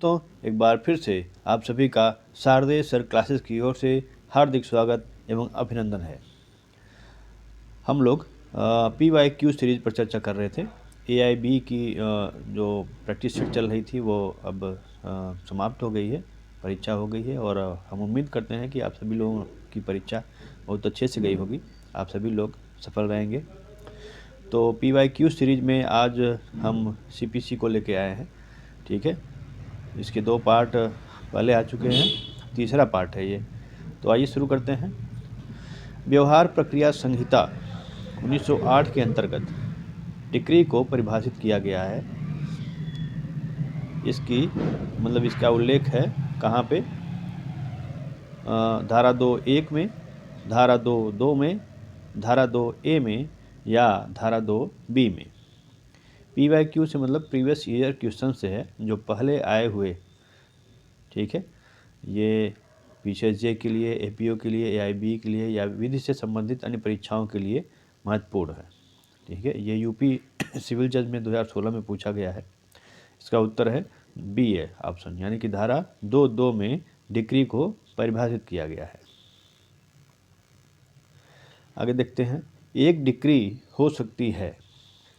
दोस्तों, एक बार फिर से आप सभी का शारदेय सर क्लासेस की ओर से हार्दिक स्वागत एवं अभिनंदन है। हम लोग PYQ सीरीज पर चर्चा कर रहे थे। AIB की जो प्रैक्टिस शीट चल रही थी वो अब समाप्त हो गई है, परीक्षा हो गई है और हम उम्मीद करते हैं कि आप सभी लोगों की परीक्षा बहुत अच्छे से गई होगी, आप सभी लोग सफल रहेंगे। तो PYQ सीरीज में आज हम CPC को लेके आए हैं, ठीक है। इसके 2 पार्ट पहले आ चुके हैं, तीसरा पार्ट है ये। तो आइए शुरू करते हैं। व्यवहार प्रक्रिया संहिता 1908 के अंतर्गत डिक्री को परिभाषित किया गया है। इसका उल्लेख है कहाँ पे? धारा 2(1) में, धारा 2(2) में, धारा 2(a) में या धारा 2(b) में। PYQ से मतलब प्रीवियस ईयर क्वेश्चन से है, जो पहले आए हुए, ठीक है। ये PCSJ के लिए, APO के लिए, AIB के लिए या विधि से संबंधित अन्य परीक्षाओं के लिए महत्वपूर्ण है, ठीक है। ये यूपी सिविल जज में 2016 में पूछा गया है। इसका उत्तर है बी है ऑप्शन, यानी कि धारा 2(2) में डिक्री को परिभाषित किया गया है। आगे देखते हैं। एक डिक्री हो सकती है,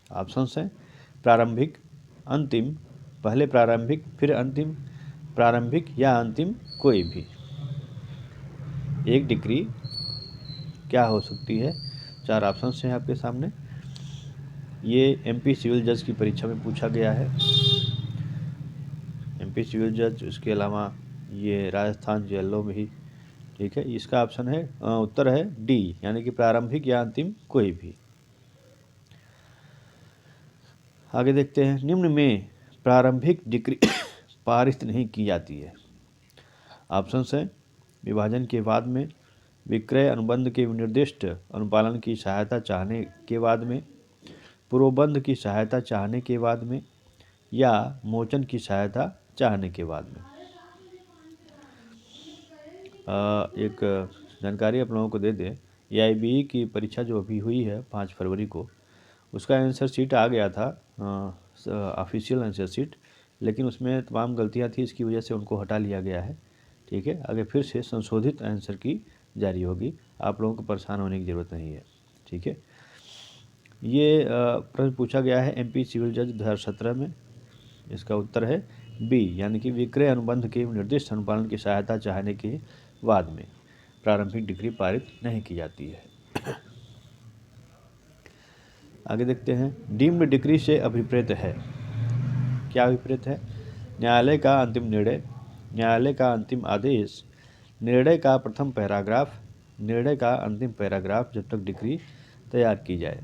ऑप्शन है प्रारंभिक, अंतिम, पहले प्रारंभिक फिर अंतिम, प्रारंभिक या अंतिम कोई भी। एक डिक्री क्या हो सकती है? 4 ऑप्शन हैं आपके सामने। ये MP सिविल जज की परीक्षा में पूछा गया है। MP सिविल जज, इसके अलावा ये राजस्थान जेलों में ही, ठीक है। इसका ऑप्शन है उत्तर है डी, यानी कि प्रारंभिक या अंतिम कोई भी। आगे देखते हैं। निम्न में प्रारंभिक डिक्री पारित नहीं की जाती है। ऑप्शन है विभाजन के बाद में, विक्रय अनुबंध के निर्दिष्ट अनुपालन की सहायता चाहने के बाद में, पूर्वबंध की सहायता चाहने के बाद में या मोचन की सहायता चाहने के बाद में। एक जानकारी आप लोगों को दे दें, AIB की परीक्षा जो अभी हुई है 5 फरवरी को, उसका आंसर शीट आ गया था, ऑफिशियल आंसर शीट, लेकिन उसमें तमाम गलतियां थी, इसकी वजह से उनको हटा लिया गया है, ठीक है। आगे फिर से संशोधित आंसर की जारी होगी, आप लोगों को परेशान होने की ज़रूरत नहीं है, ठीक है। ये प्रश्न पूछा गया है MP सिविल जज 2017 में। इसका उत्तर है बी, यानी कि विक्रय अनुबंध के निर्दिष्ट अनुपालन की सहायता चाहने के बाद में प्रारंभिक डिग्री पारित नहीं की जाती है। आगे देखते हैं। डीम्ड डिग्री से अभिप्रेत है, क्या अभिप्रेत है? न्यायालय का अंतिम निर्णय, न्यायालय का अंतिम आदेश, निर्णय का प्रथम पैराग्राफ, निर्णय का अंतिम पैराग्राफ जब तक डिग्री तैयार की जाए।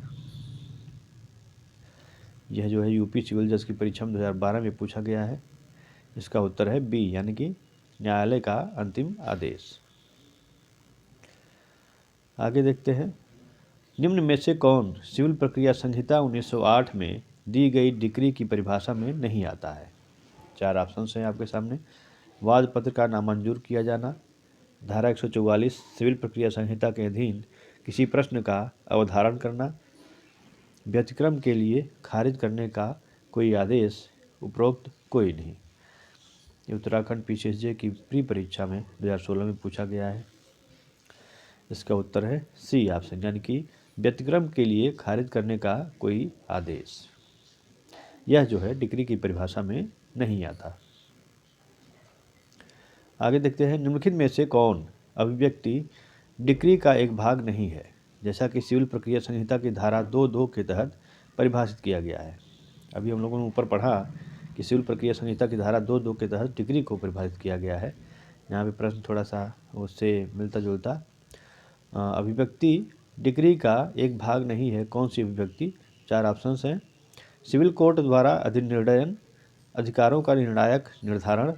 यह जो है यूपी सिविल जज की परीक्षा में 2012 में पूछा गया है। इसका उत्तर है बी, यानी कि न्यायालय का अंतिम आदेश। आगे देखते हैं। निम्न में से कौन सिविल प्रक्रिया संहिता 1908 में दी गई डिक्री की परिभाषा में नहीं आता है? 4 ऑप्शन हैं आपके सामने। वाद पत्र का नामंजूर किया जाना, धारा 144 सिविल प्रक्रिया संहिता के अधीन किसी प्रश्न का अवधारण करना, व्यतिक्रम के लिए खारिज करने का कोई आदेश, उपरोक्त कोई नहीं। ये उत्तराखंड PCSJ की प्री परीक्षा में 2016 में पूछा गया है। इसका उत्तर है सी ऑप्शन, यानी कि व्यतिक्रम के लिए खारिज करने का कोई आदेश। यह जो है डिक्री की परिभाषा में नहीं आता। आगे देखते हैं। निम्नलिखित में से कौन अभिव्यक्ति डिक्री का एक भाग नहीं है, जैसा कि सिविल प्रक्रिया संहिता की धारा 2(2) के तहत परिभाषित किया गया है। अभी हम लोगों ने ऊपर पढ़ा कि सिविल प्रक्रिया संहिता की धारा 2(2) के तहत डिक्री को परिभाषित किया गया है। यहाँ पे प्रश्न थोड़ा सा उससे मिलता जुलता। अभिव्यक्ति डिक्री का एक भाग नहीं है, कौन सी अभिव्यक्ति? 4 ऑप्शन हैं। सिविल कोर्ट द्वारा अधिनिर्णयन, अधिकारों का निर्णायक निर्धारण,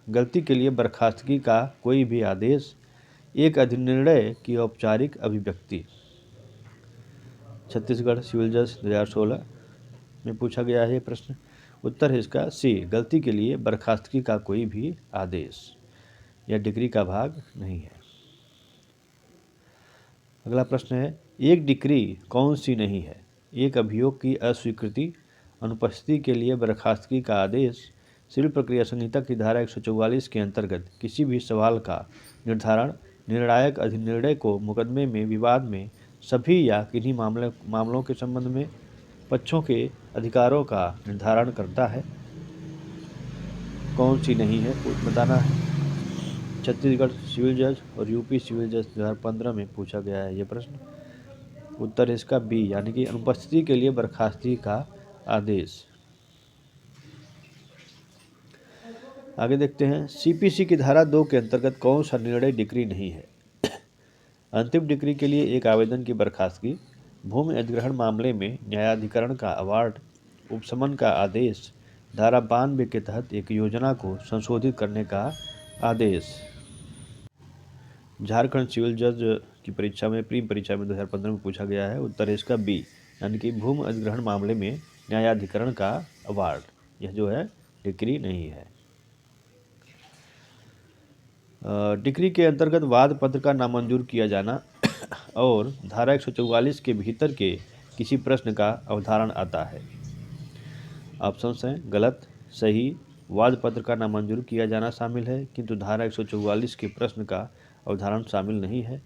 गलती के लिए बर्खास्तगी का कोई भी आदेश, एक अधिनिर्णय की औपचारिक अभिव्यक्ति। छत्तीसगढ़ सिविल जज 2016 में पूछा गया है प्रश्न। उत्तर है इसका सी, गलती के लिए बर्खास्तगी का कोई भी आदेश। यह डिक्री का भाग नहीं है। अगला प्रश्न है। एक डिक्री कौन सी नहीं है? एक अभियोग की अस्वीकृति, अनुपस्थिति के लिए बर्खास्तगी का आदेश, सिविल प्रक्रिया संहिता की धारा 144 के अंतर्गत किसी भी सवाल का निर्धारण निर्णायक अधिनिर्णय को मुकदमे में विवाद में सभी या किन्हीं मामलों के संबंध में पक्षों के अधिकारों का निर्धारण करता है। कौन सी नहीं है बताना है। छत्तीसगढ़ सिविल जज और यूपी सिविल जज 2015 में पूछा गया है ये प्रश्न। उत्तर इसका बी यानी कि अनुपस्थिति के लिए बर्खास्तगी का आदेश। आगे देखते हैं, सीपीसी की धारा 2 के अंतर्गत कौन सा निर्णय डिक्री नहीं है। अंतिम डिक्री के लिए एक आवेदन की बर्खास्तगी, भूमि अधिग्रहण मामले में न्यायाधिकरण का अवार्ड, उपशमन का आदेश, धारा 92 के तहत एक योजना को संशोधित करने का आदेश। झारखंड सिविल जज की परीक्षा में प्री परीक्षा में 2015 में पूछा गया है। उत्तर इसका बी यानी कि भूमि अधिग्रहण मामले में न्यायाधिकरण का अवार्ड, यह जो है डिक्री नहीं है। डिक्री के अंतर्गत वाद पत्र का नामंजूर किया जाना और धारा 144 के भीतर के किसी प्रश्न का अवधारण आता है। ऑप्शंस हैं गलत, सही। वाद पत्र का नामंजूर किया जाना शामिल है, किंतु धारा 144 के प्रश्न का अवधारण शामिल नहीं है।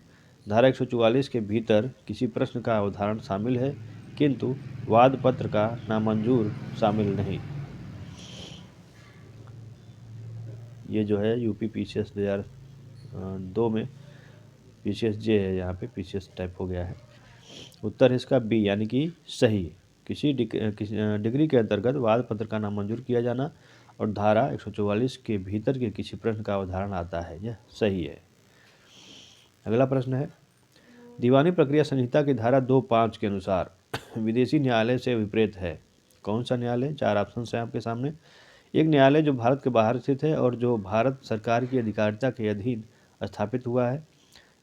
धारा 144 के भीतर किसी प्रश्न का अवधारण शामिल है, किंतु वाद पत्र का नामंजूर शामिल नहीं। ये जो है यूपी पीसीएस 2002 में पीसीएस जे है, यहाँ पे पीसीएस टाइप हो गया है। उत्तर इसका बी यानी कि सही। किसी डिग्री के अंतर्गत वाद पत्र का नामंजूर किया जाना और धारा 144 के भीतर के किसी प्रश्न का अवधारण आता है, यह सही है। अगला प्रश्न है, दीवानी प्रक्रिया संहिता की धारा 2(5) के अनुसार विदेशी न्यायालय से विपरीत है। कौन सा न्यायालय? 4 ऑप्शन हैं आपके सामने। एक न्यायालय जो भारत के बाहर स्थित है और जो भारत सरकार की अधिकारिता के अधीन स्थापित हुआ है।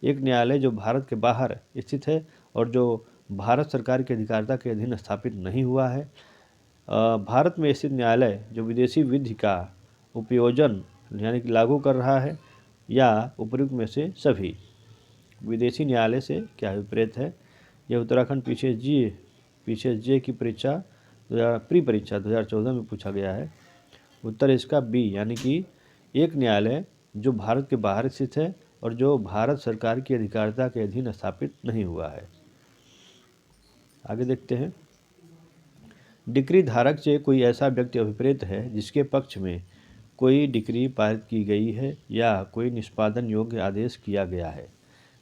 एक न्यायालय जो भारत के बाहर स्थित है और जो भारत सरकार की अधिकारिता के अधीन स्थापित नहीं हुआ है। भारत में स्थित न्यायालय जो विदेशी विधि का उपयोजन यानी कि लागू कर रहा है, या उपयुक्त में से सभी। विदेशी न्यायालय से क्या विपरीत है? यह उत्तराखंड पीसीएस जे की परीक्षा प्री परीक्षा 2014 में पूछा गया है। उत्तर इसका बी यानी कि एक न्यायालय जो भारत के बाहर स्थित है और जो भारत सरकार की अधिकारिता के अधीन स्थापित नहीं हुआ है। आगे देखते हैं, डिक्री धारक से कोई ऐसा व्यक्ति अभिप्रेत है जिसके पक्ष में कोई डिक्री पारित की गई है या कोई निष्पादन योग्य आदेश किया गया है।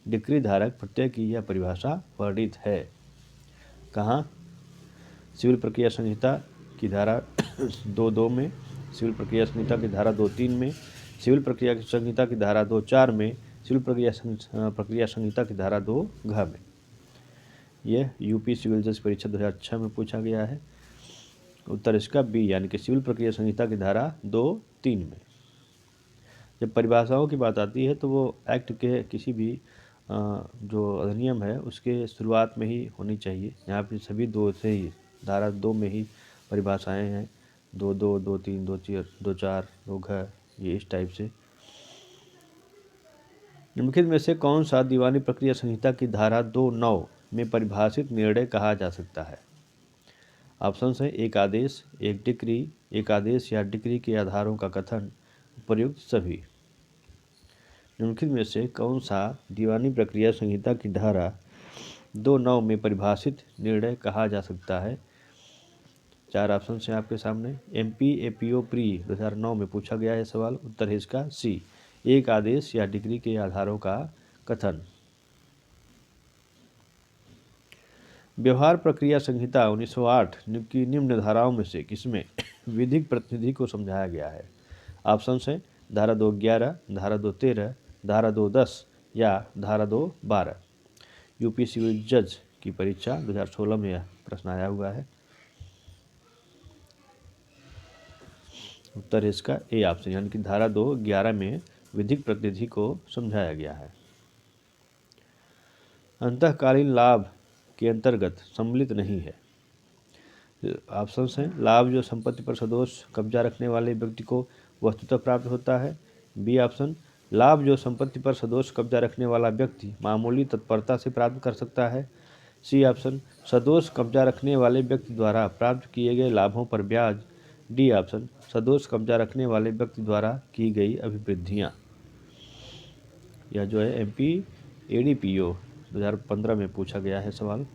डिक्री धारक प्रत्यय की यह परिभाषा वर्णित है। कहाँ? सिविल प्रक्रिया संहिता की धारा 2(2) में, सिविल प्रक्रिया संहिता की धारा 2(3) में, सिविल प्रक्रिया संहिता की धारा 2(4) में, सिविल प्रक्रिया संहिता की धारा 2(घ) में। यह यूपी सिविल जज परीक्षा 2006 में पूछा गया है। उत्तर इसका बी यानी कि सिविल प्रक्रिया संहिता की धारा 2(3) में। जब परिभाषाओं की बात आती है तो वो एक्ट के किसी भी जो अधिनियम है उसके शुरुआत में ही होनी चाहिए। यहाँ पे सभी 2 से ही धारा 2 में ही परिभाषाएं हैं। 2(2), 2(3), 2(4), 2(4), 2(घ), ये इस टाइप से। निम्नलिखित में से कौन सा दीवानी प्रक्रिया संहिता की धारा 2(9) में परिभाषित निर्णय कहा जा सकता है? ऑप्शन है एक आदेश, एक डिक्री, एक आदेश या डिक्री के आधारों का कथन, उपयुक्त सभी। निम्नलिखित में से कौन सा दीवानी प्रक्रिया संहिता की धारा 2(9) में परिभाषित निर्णय कहा जा सकता है? 4 ऑप्शन हैं आपके सामने। एमपी एपीओ प्री 2009 में पूछा गया है सवाल। उत्तर है इसका सी, एक आदेश या डिक्री के आधारों का कथन। व्यवहार प्रक्रिया संहिता 1908 की निम्न धाराओं में से किसमें विधिक प्रतिनिधि को समझाया गया है? ऑप्शन है धारा 2(11), धारा 2(13), धारा 2(10) या धारा 2(12). यूपी सिविल जज की परीक्षा 2016 में यह प्रश्न आया हुआ है। उत्तर इसका ए ऑप्शन यानी कि धारा 2(11) में विधिक प्रतिनिधि को समझाया गया है। अंतःकालीन लाभ के अंतर्गत सम्मिलित नहीं है। ऑप्शन हैं लाभ जो संपत्ति पर सदोष कब्जा रखने वाले व्यक्ति को वस्तुतः प्राप्त होता है। बी ऑप्शन लाभ जो संपत्ति पर सदोष कब्जा रखने वाला व्यक्ति मामूली तत्परता से प्राप्त कर सकता है। सी ऑप्शन सदोष कब्जा रखने वाले व्यक्ति द्वारा प्राप्त किए गए लाभों पर ब्याज डी ऑप्शन, सदोष कब्जा रखने वाले व्यक्ति द्वारा की गई अभिवृद्धियाँ। यह जो है MP ADPO 2015 में पूछा गया है सवाल।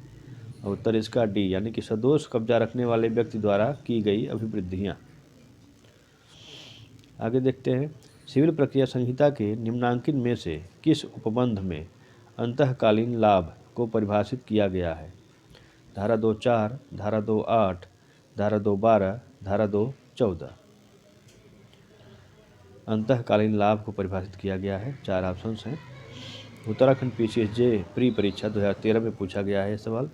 और उत्तर इसका डी, यानी कि सदोष कब्जा रखने वाले व्यक्ति द्वारा की गई अभिवृद्धियाँ। आगे देखते हैं, सिविल प्रक्रिया संहिता के निम्नांकित में से किस उपबंध में अंतःकालीन लाभ को परिभाषित किया गया है? धारा 2(4), धारा 2(8), धारा 2(12), धारा 2(14). अंतःकालीन लाभ को परिभाषित किया गया है। 4 ऑप्शंस हैं। उत्तराखंड PCSJ प्री परीक्षा 2013 में पूछा गया है सवाल।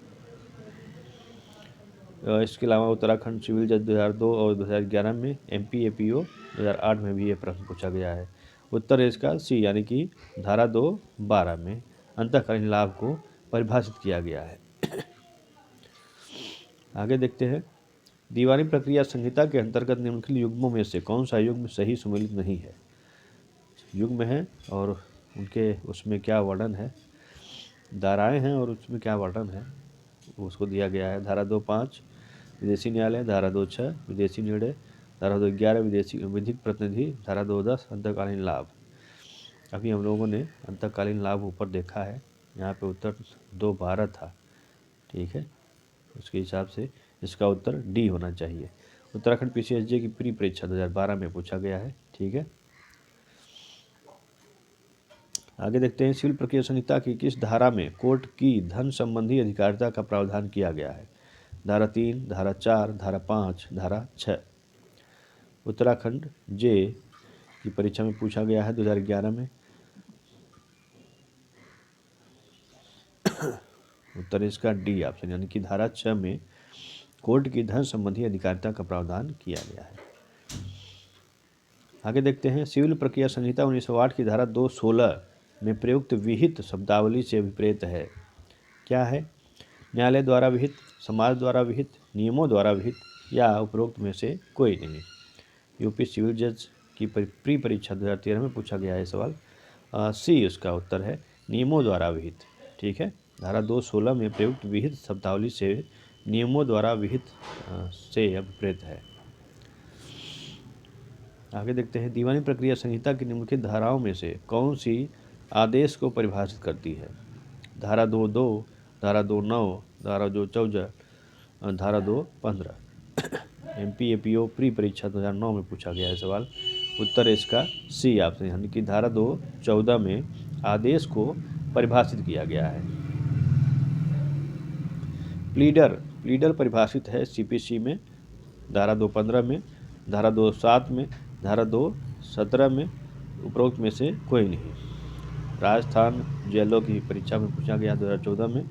इसके अलावा उत्तराखंड सिविल जज 2002 और 2011 में, MP APO 2008 में भी ये प्रश्न पूछा गया है। उत्तर है इसका सी, यानी कि धारा 2(12) में अंतःकालीन लाभ को परिभाषित किया गया है। आगे देखते हैं, दीवानी प्रक्रिया संहिता के अंतर्गत निम्नलिखित युग्मों में से कौन सा युग्म सही सुमेलित नहीं है? युग्म है और उनके उसमें क्या वर्णन है, धाराएं हैं और उसमें क्या वर्णन है, उसको दिया गया है। धारा 2(5) विदेशी न्यायालय, धारा 2(6) विदेशी निर्णय, धारा 2(11) विदेशी विधिक प्रतिनिधि, धारा 2(10) अंतःकालीन लाभ। अभी हम लोगों ने अंतःकालीन लाभ ऊपर देखा है, यहाँ पे उत्तर 2(12) था। ठीक है, उसके हिसाब से इसका उत्तर डी होना चाहिए। उत्तराखंड PCSJ की प्री परीक्षा 2012 में पूछा गया है। ठीक है, आगे देखते हैं, सिविल प्रक्रिया संहिता की किस धारा में कोर्ट की धन संबंधी अधिकारिता का प्रावधान किया गया है? धारा 3, धारा 4, धारा 5, धारा 6। उत्तराखंड J की परीक्षा में पूछा गया है 2011 में। उत्तर इसका डी ऑप्शन, यानी कि धारा 6 में कोर्ट की धन संबंधी अधिकारिता का प्रावधान किया गया है। आगे देखते हैं, सिविल प्रक्रिया संहिता 1908 की धारा 2(16) में प्रयुक्त विहित शब्दावली से अभिप्रेत है। क्या है? न्यायालय द्वारा विहित, समाज द्वारा विहित, नियमों द्वारा विहित या उपरोक्त में से कोई नहीं। यूपी सिविल जज की प्री परीक्षा 2013 में पूछा गया है सवाल। सी उसका उत्तर है, नियमों द्वारा विहित। ठीक है, धारा 2(16) में प्रयुक्त विहित शब्दावली से नियमों द्वारा विहित से अभिप्रेत है। आगे देखते हैं, दीवानी प्रक्रिया संहिता की निम्नलिखित धाराओं में से कौन सी आदेश को परिभाषित करती है? धारा 2(2), धारा 2(9), धारा 2(14), धारा 2(15). MP APO प्री परीक्षा 2009 में पूछा गया है सवाल। उत्तर इसका सी ऑप्शन, यानी कि धारा 2(14) में आदेश को परिभाषित किया गया है। प्लीडर परिभाषित है CPC में, धारा 2(15) में, धारा 2(7) में, धारा 2(17) में, उपरोक्त में से कोई नहीं। राजस्थान जेलों की परीक्षा में पूछा गया 2014 में।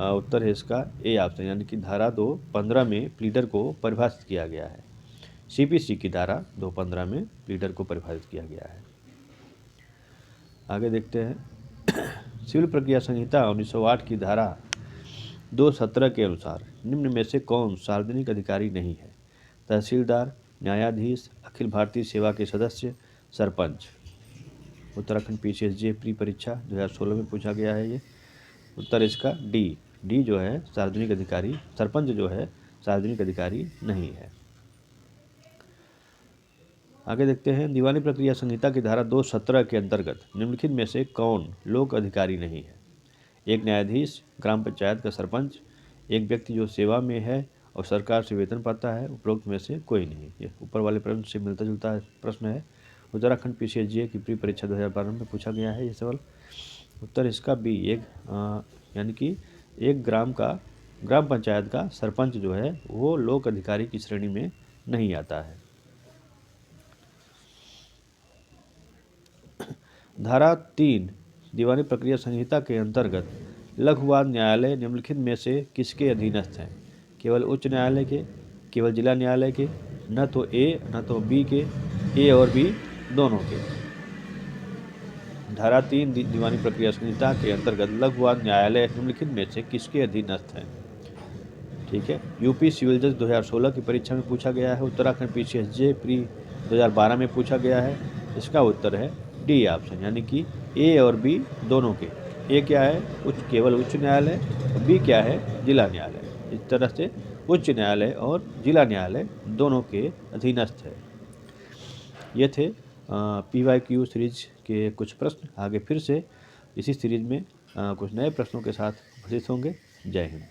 उत्तर है इसका ए ऑप्शन, यानी कि धारा 2(15) में प्लीडर को परिभाषित किया गया है। CPC की धारा 2(15) में प्लीडर को परिभाषित किया गया है। आगे देखते हैं, सिविल प्रक्रिया संहिता 1908 की धारा 2(17) के अनुसार निम्न में से कौन सार्वजनिक अधिकारी नहीं है? तहसीलदार, न्यायाधीश, अखिल भारतीय सेवा के सदस्य, सरपंच। उत्तराखंड PCSJ प्री परीक्षा 2016 में पूछा गया है ये। उत्तर इसका डी जो है सार्वजनिक अधिकारी, सरपंच जो है सार्वजनिक अधिकारी नहीं है। आगे देखते हैं, दीवानी प्रक्रिया संहिता की धारा 2(17) के अंतर्गत निम्नलिखित में से कौन लोक अधिकारी नहीं है? एक न्यायाधीश, ग्राम पंचायत का सरपंच, एक व्यक्ति जो सेवा में है और सरकार से वेतन पाता है, उपरोक्त में से कोई नहीं। ये ऊपर वाले प्रश्न से मिलता जुलता प्रश्न है। उत्तराखंड PCSJ की प्री परीक्षा 2012 में पूछा गया है ये सवाल। उत्तर इसका बी, यानी कि एक ग्राम पंचायत का सरपंच जो है वो लोक अधिकारी की श्रेणी में नहीं आता है। धारा 3 दीवानी प्रक्रिया संहिता के अंतर्गत लघुवाद न्यायालय निम्नलिखित में से किसके अधीनस्थ हैं? केवल उच्च न्यायालय के, केवल जिला न्यायालय के, न तो ए न तो बी के, ए और बी दोनों के। धारा 3 दीवानी प्रक्रिया संहिता के अंतर्गत लघुवाद न्यायालय निम्नलिखित में से किसके अधीनस्थ हैं? ठीक है, यूपी सिविल जज 2016 की परीक्षा में पूछा गया है। उत्तराखंड PCSJ प्री 2012 में पूछा गया है। इसका उत्तर है डी ऑप्शन, यानी कि ए और बी दोनों के। ए क्या है? केवल उच्च न्यायालय, बी क्या है? जिला न्यायालय। इस तरह से उच्च न्यायालय और जिला न्यायालय दोनों के अधीनस्थ है। ये थे PYQ सीरीज के कुछ प्रश्न। आगे फिर से इसी सीरीज में कुछ नए प्रश्नों के साथ उपस्थित होंगे। जय हिंद।